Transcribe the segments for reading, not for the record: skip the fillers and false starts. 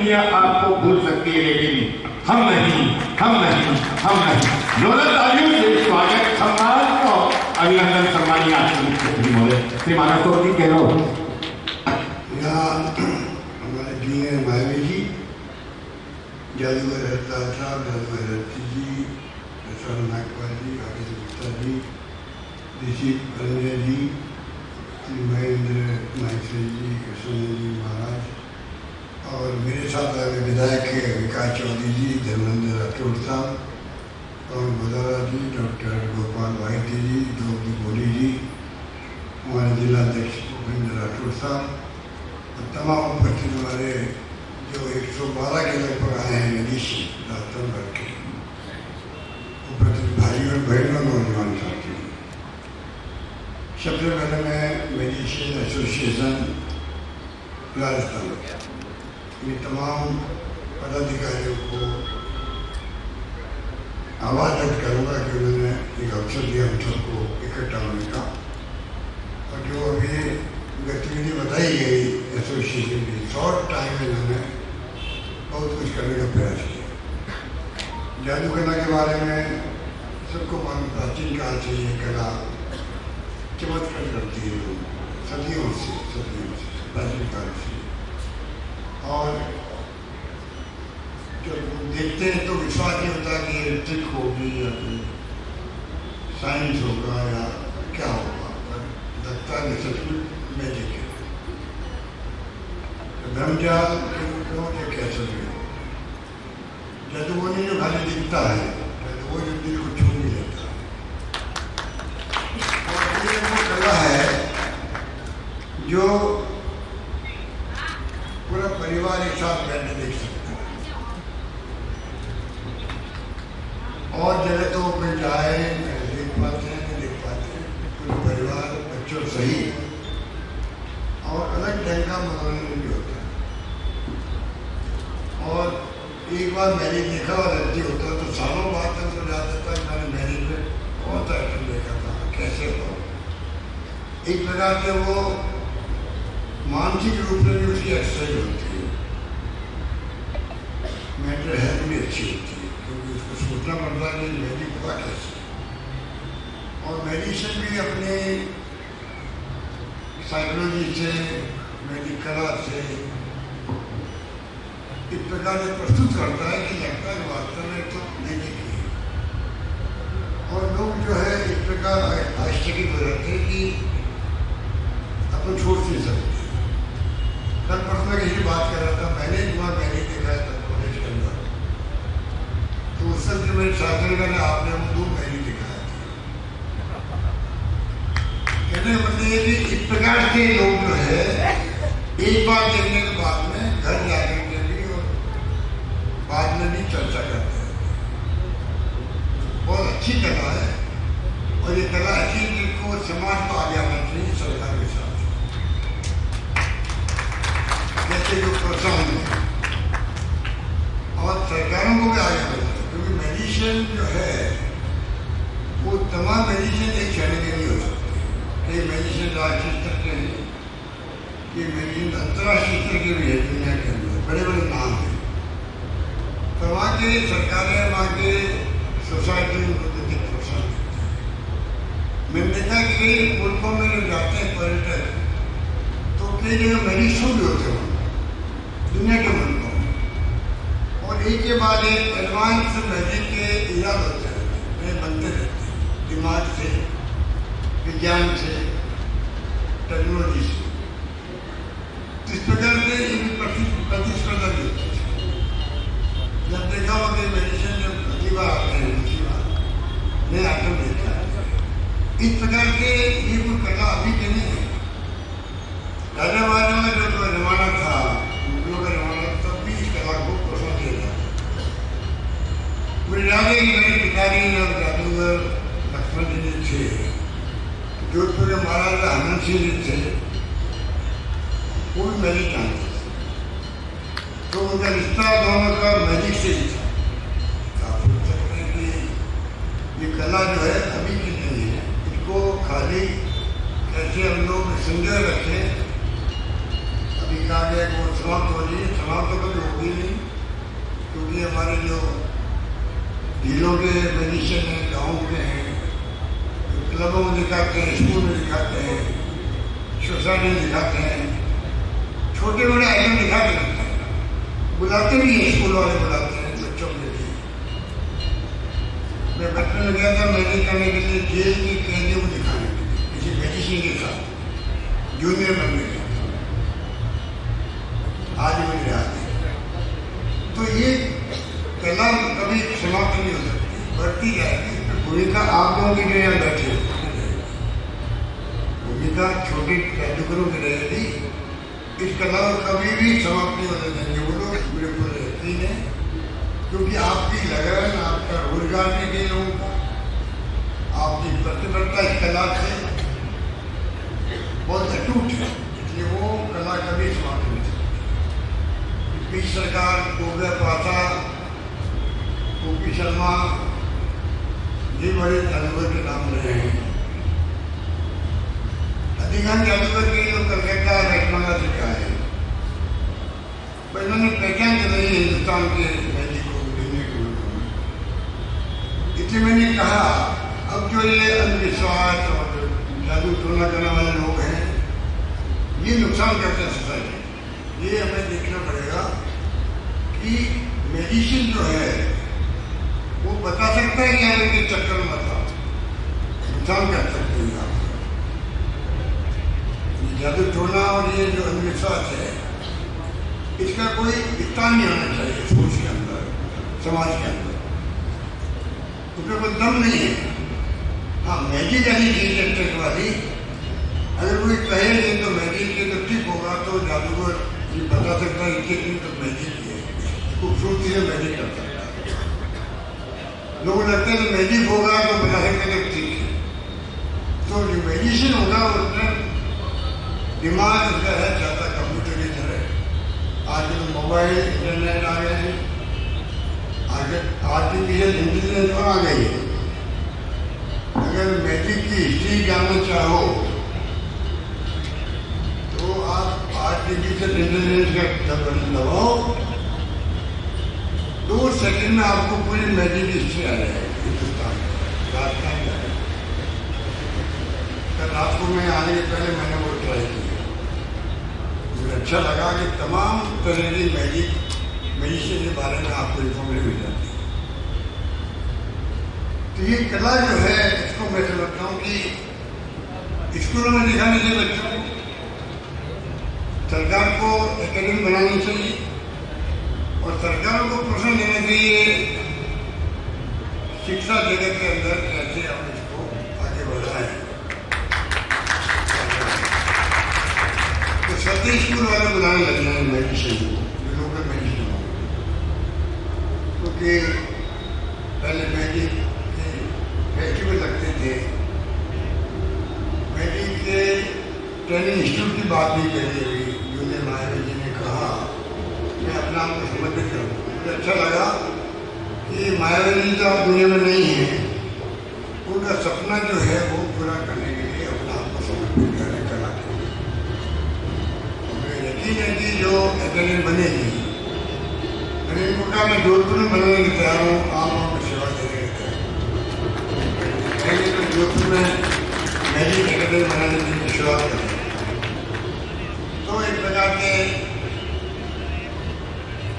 दुनिया आपको भूल सकती है, लेकिन हम नहीं, हम नहीं, हम नहीं। जोरदार तालियों से स्वागत, सम्मान और अभिनंदन सम्मानित आपके मुख्यमंत्री महोदय श्री मानव कौर जी कह रहा हूँ। यहाँ हमारे जूनियर मायावी जी, जादूगर हरताल साहब, जादूगर हरती जी, प्रसाद नागपाल जी, आदित्य गुप्ता जी, ऋषि रंजय जी, श्री महेंद्र माहेश्वरी जी, कृष्ण जी महाराज, और मेरे साथ आए विधायक विकास चौधरी जी, धर्मेंद्र राठौड़ साहब, पवन गोदारा जी, डॉक्टर गोपाल वाहिदी जी, द्रौपदी बोली जी, हमारे जिलाध्यक्ष भूपेंद्र राठौड़ साहब और तमाम उपस्थित हमारे जो 112 के लगभग आए हैं मनीषी राजस्थान भर के उपस्थित भाई और बहनों, नौजवान साथी। सबसे पहले मैं मेडिसिन एसोसिएशन राजस्थान ये तमाम पदाधिकारियों को आवाज व्यक्त करूँगा कि उन्होंने एक अवसर दिया हम सबको इकट्ठा होने का, और जो अभी गतिविधि बताई गई एसोसिएशन की, शॉर्ट टाइम में इन्होंने बहुत कुछ करने का प्रयास किया। जादू कला के बारे में सबको मालूम, प्राचीन काल से ये कला चमत्कार करती है, सदियों से प्राचीन काल से। और जब देखते हैं तो विश्वास नहीं होता कि ट्रिक होगी या फिर साइंस होगा या क्या होगा, पर लगता है सचमुच मैजिक है। ब्रह्मजाल के लोग ये कह सकते हैं, जादू वो नहीं जो खाली दिखता है, जादू वो जो दिल को छू नहीं लेता है। और ये वो कला है जो पूरा परिवार एक साथ बैठे देख सकता है, और जगह तो कोई जाए देख पाते हैं, नहीं देख पाते हैं, पूरे परिवार बच्चों सही, और अलग ढंग का मनोरंजन भी होता है। और एक बार मैंने देखा और रद्दी होता तो सालों बाद तक तो जाता था, मैंने मैरिज में बहुत आइटम देखा था, कैसे हो एक प्रकार से वो मानसिक रूप से भी उसकी एक्सरसाइज होती है, मेंटल हेल्थ भी अच्छी होती है, क्योंकि उसको सोचना पड़ता है कि मैजिक हुआ कैसे। और मेडिसिन भी अपने साइकोलॉजी से, मैजिक कला से इस प्रकार से प्रस्तुत करता है कि लगता है वास्तव में तो मैजिक है। और लोग जो है इस प्रकार आश्चर्यचकित हो जाते हैं कि अपन छोड़ नहीं सकते। कल परसों में यही बात कर रहा था, मैंने एक बार मैंने देखा है तब कॉलेज के अंदर, तो उस समय मेरे छात्र ने आपने हम 2 महीने दिखाया था। कहने का मतलब ये कि इस प्रकार के लोग जो है एक बार देखने के बाद में घर जाने के लिए और बाद में भी चर्चा करते हैं। बहुत अच्छी कला है, और ये कला ऐसी जिनको समाज को आगे आना चाहिए सरकार के साथ, जैसे जो प्रोत्साहन है, और सरकारों को भी आगे बढ़ना, क्योंकि मेडिसिन जो है वो तमाम मेडिसिन एक क्षण के नहीं हो सकते। कई मेडिसिन राष्ट्रीय स्तर के हैं, ये मेडिसिन अंतर्राष्ट्रीय स्तर के भी है, दुनिया के अंदर बड़े बड़े नाम हैं। तो वहाँ के सरकारें, वहाँ के सोसाइटी उनको अधिक प्रोत्साहन देती है। मैंने देखा कि कई मुल्कों में जो जाते हैं पर्यटक, तो कई जगह मेडिसिन भी होते हैं दुनिया के मुल्कों में, और एक के बाद एक एडवांस मैजिक के इलाज होते हैं, बनते रहते हैं, दिमाग से, विज्ञान से, टेक्नोलॉजी से। इस प्रकार से इनकी प्रतिस्पर्धा भी होती है। जब देखा हो कि मेडिसिन जब पहली बार आते हैं, दूसरी बार नए आइटम देखा है, इस प्रकार के ये कोई कला अभी के नहीं है। राजा महाराजा में जो जमाना था, मुगलों का जमाना, तब भी इस कला को प्रोत्साहन दिया जाता। मुझे याद है कि मेरे पिताजी और जादूगर लक्ष्मण जी थे, जोधपुर के महाराजा हनुमान सिंह जी थे, वो भी मैजिक जानते थे, तो उनका रिश्ता दोनों का मैजिक से ही था। आप सोच सकते हैं कि ये कला जो है अभी की नहीं है, इसको खाली कैसे हम लोग संजय रखें। अभी कहा गया कि वो समाप्त हो जाइए, समाप्त तो कभी होगी नहीं, हमारे जो जिलों के मेडिसिन हैं, गाँव के हैं, क्लबों में दिखाते हैं, स्कूल में दिखाते हैं, सोसाइटी में दिखाते हैं, छोटे बड़े आइटम दिखाते रहते हैं, बुलाते भी हैं, स्कूल वाले बुलाते हैं बच्चों के लिए। मैं बचपन में गया था मैंने करने के लिए जेल के कैदियों को दिखाने के लिए किसी मेडिसिन के साथ जूनियर बनने के लिए, आज मुझे याद है। तो ये कला कभी समाप्त नहीं हो सकती, बढ़ती जाएगी। भूमिका आप लोगों की जो यहाँ बैठे भूमिका छोटे जादूगरों की रहेगी। इस कला को कभी भी समाप्त नहीं होने देंगे वो लोग, बिल्कुल यकीन है, क्योंकि आपकी लगन, आपका रोजगार भी दे लोगों का, आपकी प्रतिबद्धता इस कला से बहुत अटूट है, इसलिए वो कला कभी समाप्त नहीं सकती। बीच सरकार, गोविंद पाठा, ओपी शर्मा, ये बड़े जादूगर के नाम रहे हैं। अधिकांश जादूगर के लोग कलकत्ता, लखनऊ से क्या है, पर इन्होंने पहचान कर रही है हिंदुस्तान के मैजिक को, दुनिया के लोगों में। इसलिए मैंने कहा अब जो ये अंधविश्वास और जादू टोना करने वाले लोग हैं, ये नुकसान करते हैं सोसाइटी। ये हमें देखना पड़ेगा कि मेडिसिन जो है वो बता सकता है कि आप इनके चक्कर में मत आओ, नुकसान कर सकते हैं आप। जादू टोना और ये जो अंधविश्वास है, इसका कोई विस्तार नहीं होना चाहिए सोच के अंदर, समाज के अंदर, उसमें कोई दम नहीं है। हाँ, मैजिक ऐसी चीज है ट्रिक वाली, अगर कोई कहे ये तो मैजिक है तो ठीक होगा, तो जादूगर ये बता सकता है कि तो मैजिक है, खूबसूरती से मैजिक कर सकता है। लोग लगते हैं मैजिक होगा तो बता सकते हैं ठीक है। तो जो मैजिशियन होगा उसमें दिमाग उसका है ज़्यादा कंप्यूटर की तरह। आज तो मोबाइल, इंटरनेट आ गए हैं, आगे आर्टिफिशियल इंटेलिजेंस आ गई है। अगर मैजिक की हिस्ट्री जानना चाहो तो आप आर्टिफिशियल इंटेलिजेंस का बटन दबाओ, 2 सेकंड में आपको पूरी मैजिक हिस्ट्री आ जाएगी हिंदुस्तान में, राजस्थान में। कल रात को मैं आने के पहले मैंने वो ट्राई किया, मुझे अच्छा लगा कि तमाम तरह की मेडिसिन के बारे में आपको इन्फॉर्मेशन मिल जाती है। तो ये कला जो है, इसको मैं समझता हूँ कि स्कूलों में दिखाने चाहिए बच्चों को, सरकार को एकेडमी बनानी चाहिए और सरकारों को प्रोत्साहन देना चाहिए शिक्षा जगत के अंदर कैसे हम इसको आगे बढ़ाएं। तो सभी स्कूल वाले बुलाने लग जाए मेडिसिन को, जो लोकल मेडिसिन हो, क्योंकि पहले मैजिक के फेस्टिवल लगते थे। मैजिक के ट्रेनिंग इंस्टीट्यूट की बात भी करी अभी जूनियर मायावी जी ने कहा, मैं अपना आपको समर्पित करूँ। मुझे अच्छा लगा कि मायावी जी तो दुनिया में नहीं है, उनका सपना जो है वो पूरा करने के लिए अपना आपको समर्पित करने कला के लिए। मुझे यकीन है कि जो एकेडमी बनेगी, मैंने इनको कहा मैं जोधपुर में बनाने की तैयार हूँ, आप लोगों को सेवा देने की तैयार हूँ। तो जोधपुर में मैजिक एकेडमी बनाने की शुरुआत करें तो एक प्रकार के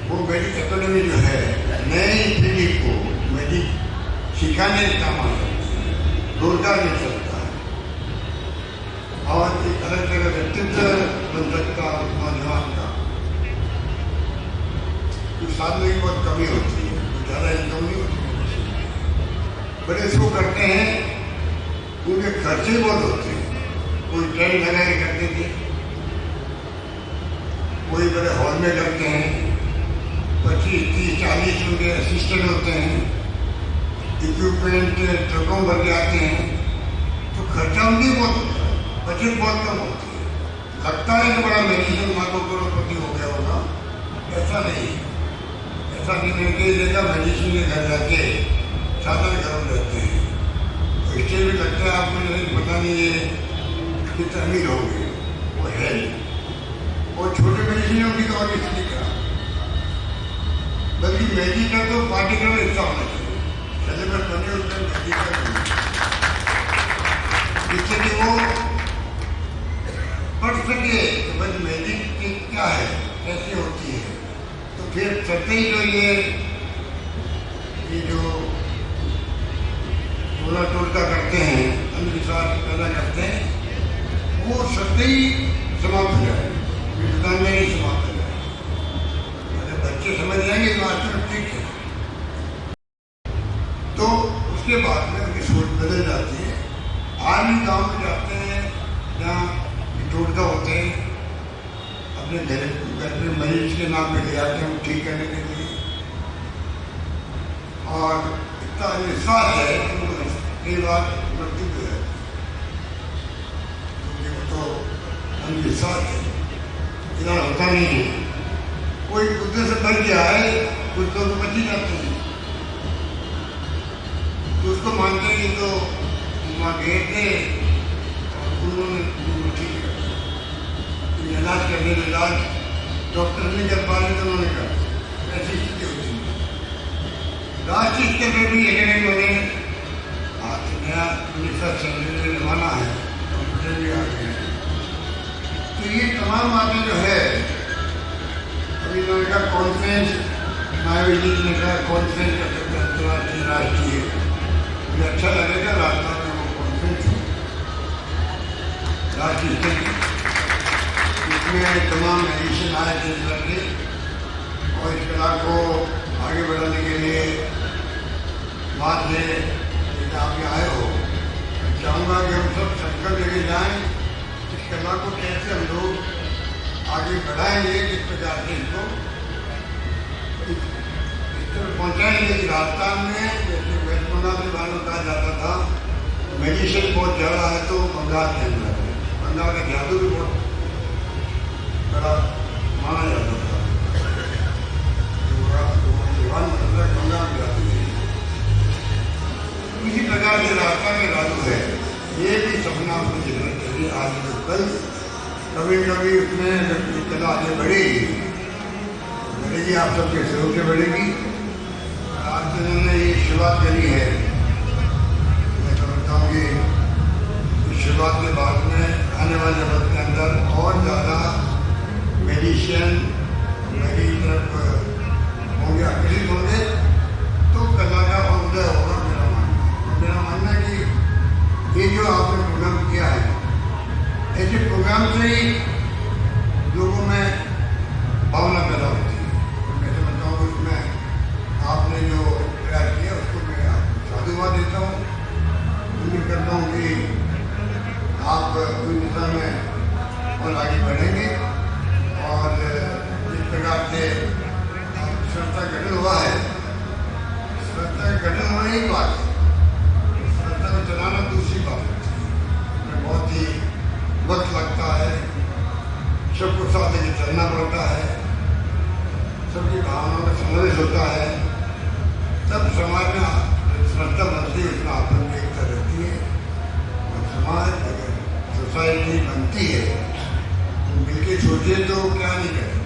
वो मैजिक एकेडमी जो है नई पीढ़ी को मैजिक सिखाने का काम आ सकता है, रोजगार मिल सकता है और एक अलग तरह का व्यक्तित्व बन सकता है नौजवान का। तो साधने की बहुत कमी होती है, तो ज़्यादा इनकम नहीं होती। बड़े शो करते हैं, उनके खर्चे बहुत होते हैं। कोई टेंट लगा के करते थे, कोई बड़े हॉल में करते हैं, 25, 30, 40 उनके असिस्टेंट होते हैं, इक्विपमेंट ट्रकों भर के आते हैं, तो खर्चा उनकी बहुत होता है, बजट बहुत कम होती है। लगता है कि बड़ा मेडिसिन मार्गों करोड़पति हो गया होगा, ऐसा नहीं है। ऐसा नहीं है कि जगह मेडिसिन के घर जाके साधन घर में रहते हैं, तो इससे भी लगता है आपको नहीं पता नहीं ये कितने अमीर हो गए, वो है। और छोटे मेडिसिनों की तो और स्थिति खराब, बल्कि क्योंकि मैजिक का तो पाठ्यक्रम हिस्सा होना चाहिए, सिलेबस बने उसमें मैजिक का जिससे कि वो पढ़ सके तो बस मैजिक क्या है, कैसे होती है। तो फिर सत्य ही जो ये जो टोला टोलका करते हैं, अंधविश्वास पैदा करते हैं, वो सत्य ही समाप्त हो जाए, विज्ञान में ही समाप्त हो जाए। अगर बच्चे समझ जाएंगे तो आज तक ठीक है, तो उसके बाद में उनकी सोच बदल जाती है। आज भी गाँव में जाते हैं जहाँ टोटका होते हैं, अपने घर में मरीज के नाम पे ले जाते हैं ठीक करने के लिए, और इतना विश्वास है कि कई बार मृत्यु भी है, क्योंकि वो तो अंधविश्वास है, इधर होता नहीं है। कोई कुत्ते से बढ़ के आए, कुछ लोग बच ही जाते हैं, तो उसको मानते हैं कि तो वहाँ गए थे और उन्होंने ठीक है, इलाज करने के इलाज डॉक्टर नहीं कर पा रहे तो उन्होंने कहा, ऐसी स्थिति होती है। राष्ट्रीय स्तर पर भी एकेडमी में आज नया 1997 जमाना है, कंप्यूटर भी आ गए हैं, तो ये तमाम बातें जो है, अभी इन्होंने कहा कॉन्फ्रेंस, मायावती जी ने कहा कॉन्फ्रेंस का अंतर्राष्ट्रीय राष्ट्रीय, मुझे अच्छा लगेगा राजस्थान में वो कॉन्फ्रेंस राष्ट्रीय स्तर की, इसमें तमाम एडिशन आए थे करके, और इस कला को आगे बढ़ाने के लिए बात है कि आप यहाँ आए हो, मैं चाहूँगा कि हम सब संकल्प लेके जाएँ, इस कला को कैसे हम लोग आगे बढ़ाएंगे, किस प्रकार से इसको इस तरह पहुँचाएंगे कि राजस्थान में जैसे वेस्ट बंगाल के बारे में कहा जाता था मेडिसिन बहुत ज़्यादा है, तो बंगाल के अंदर है, बंगाल का जादू भी बहुत बड़ा माना जाता था, इसी प्रकार से रास्ता में लागू है। ये भी सपना आपको जरूरत चाहिए आज तो कल, कभी कभी उसमें कला आगे बढ़ेगी, आप सबके सहयोग से बढ़ेगी। आज जिन्होंने ये शुरुआत करी है, मैं समझता हूँ कि इस शुरुआत के बाद में आने वाले वक्त के अंदर और ज़्यादा मेडिसिन मेरी तरफ होंगे, आकर्षित होंगे, तो कला का उदय होगा। मेरा मानना है कि ये जो आपने प्रोग्राम किया है, ऐसे प्रोग्राम से ही लोगों में भावना पैदा होती है। तो मैं समझता हूँ उसमें आपने जो प्रयास किया उसको मैं आपको साधुवाद देता हूँ। उम्मीद करता हूँ कि आप उस दिशा में और आगे बढ़ेंगे, और जिस प्रकार से संस्था गठन हुआ है, संस्था का गठन होना ही बात है, संस्था को चलाना दूसरी बात है। उसमें बहुत ही वक्त लगता है, सबको साथ लेकर चलना पड़ता है, सबकी भावनाओं का समावेश होता है, तब समाज में संस्था बनती है, उसमें आप लोग एकता रहती है। और समाज अगर सोसाइटी बनती है तो मिलके सोचे तो क्या नहीं करें।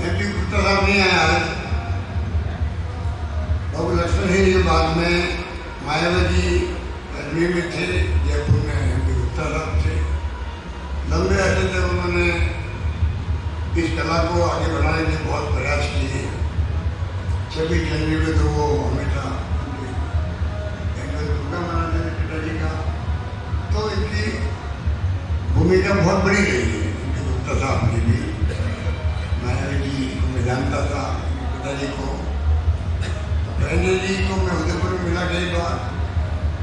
MP गुप्ता साहब नहीं आया आज, बाबू लक्ष्मण सिंह जी बाद में मायावती अजमेर में थे, जयपुर में MP गुप्ता साहब थे, लंबे अरसे तक उन्होंने इस कला को आगे बढ़ाने के बहुत प्रयास किए। 26 जनवरी में तो वो हमेशा प्रोग्राम मनाते थे पिताजी का, तो इनकी भूमिका बहुत बड़ी रही है MP गुप्ता साहब की भी। मायावती जी को मैं जानता था, पिताजी को, पहले जी को मैं उदयपुर में मिला कई बार।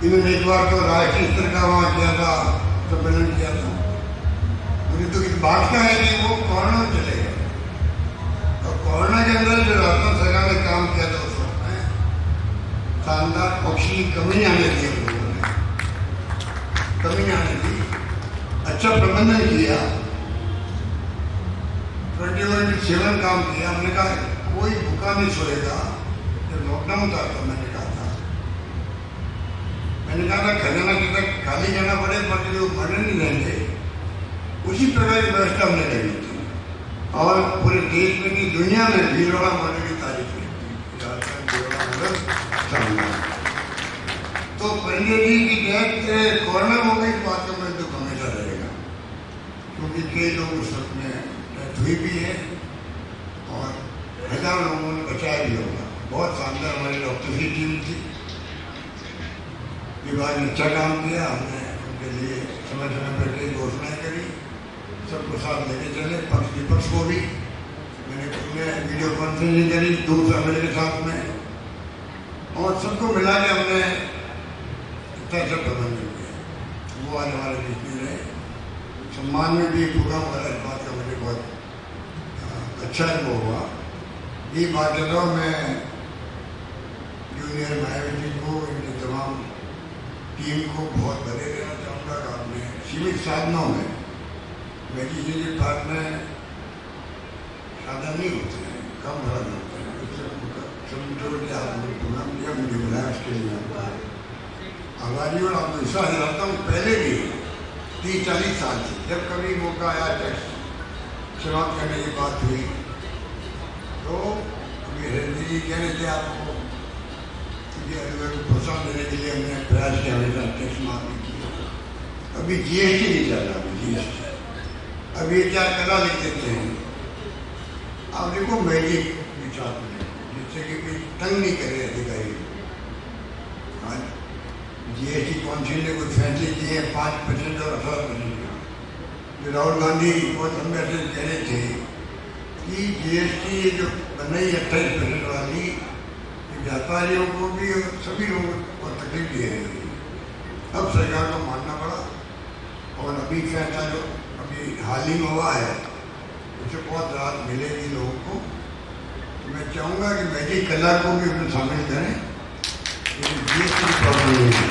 इन्होंने एक बार तो राष्ट्रीय स्तर का वहाँ किया था, सम्मेलन किया था। मुझे तो इस बात का है कि वो कोरोना में चले गए, और कोरोना के अंदर जो राजस्थान सरकार ने काम किया था उस वक्त में शानदार ऑक्सीजन की कमी आने दी, लोगों ने कमी आने दी, अच्छा प्रबंधन किया, 24/7 काम किया। हमने कहा कोई भूखा नहीं सोएगा। जब लॉकडाउन था तो मैंने कहा था खजाना कितना खाली करना पड़े पर जो मरने नहीं रहेंगे, उसी प्रकार की व्यवस्था हमने करी थी। और पूरे देश में की दुनिया में भीलवाड़ा मरने की तारीफ है। तो पंडित जी की डेथ कोरोना हो गई, बात में दुख हमेशा रहेगा, क्योंकि कई लोग उस वक्त में डेथ हुई भी है और हजारों लोगों ने बचाया भी होगा। बहुत शानदार हमारी डॉक्टर की टीम थी, विभाग ने अच्छा काम किया। हमने उनके लिए समय समय पर कई घोषणाएं करी, सबको साथ लेके चले, पक्ष विपक्ष को भी। मैंने वीडियो कॉन्फ्रेंसिंग करी दूर मेरे के साथ में, और सबको मिला के हमने इतना अच्छा प्रबंधन किया। वो आज हमारे बीच में रहे, सम्मान में भी पूरा हुआ। इस बात का मुझे बहुत अच्छा अनुभव हुआ। ये बात है मैं जूनियर मायावती को, इनके तमाम टीम को बहुत बधाई देना चाहूँगा कि आपने सीमित साधनों में मेडिसिन के पास में साधन नहीं होते हैं, कम साधन होते हैं, उससे समझो कि आपने प्रोग्राम किया, मुझे बुलाया उसके लिए आभारी। और आपको विश्वास दिलाता हूँ, पहले भी 30-40 साल से जब कभी मौका आया टैक्स समाप्त करने की बात हुई तो अभी हरिंद्र जी कह रहे थे आपको कि को प्रोत्साहन देने के लिए हमने प्रयास किया, हमेशा टैक्स माफ नहीं किया। अभी GST नहीं चल रहा, अभी GST अभी क्या कला लिख देते हैं आप, देखो मैजिक विचार में, जिससे कि कोई तंग नहीं करे अधिकारी। हाँ, GST काउंसिल ने कुछ फैसले किए हैं 5% और 18%। जो राहुल गांधी बहुत लंबे से कह रहे थे कि GST जो बनाई 28% वाली, व्यापारियों को भी और सभी लोगों को तकलीफ दे रही है। अब सरकार को मानना पड़ा, और अभी फैसला जो अभी हाल ही में हुआ है उससे बहुत राहत मिलेगी लोगों को। तो मैं चाहूँगा कि मैजिक कला को भी उसमें शामिल करें, GST की प्रॉब्लम नहीं है।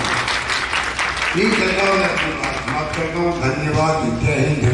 ठीक है, मैं अपनी बात समाप्त करता हूँ। धन्यवाद। जय हिंद।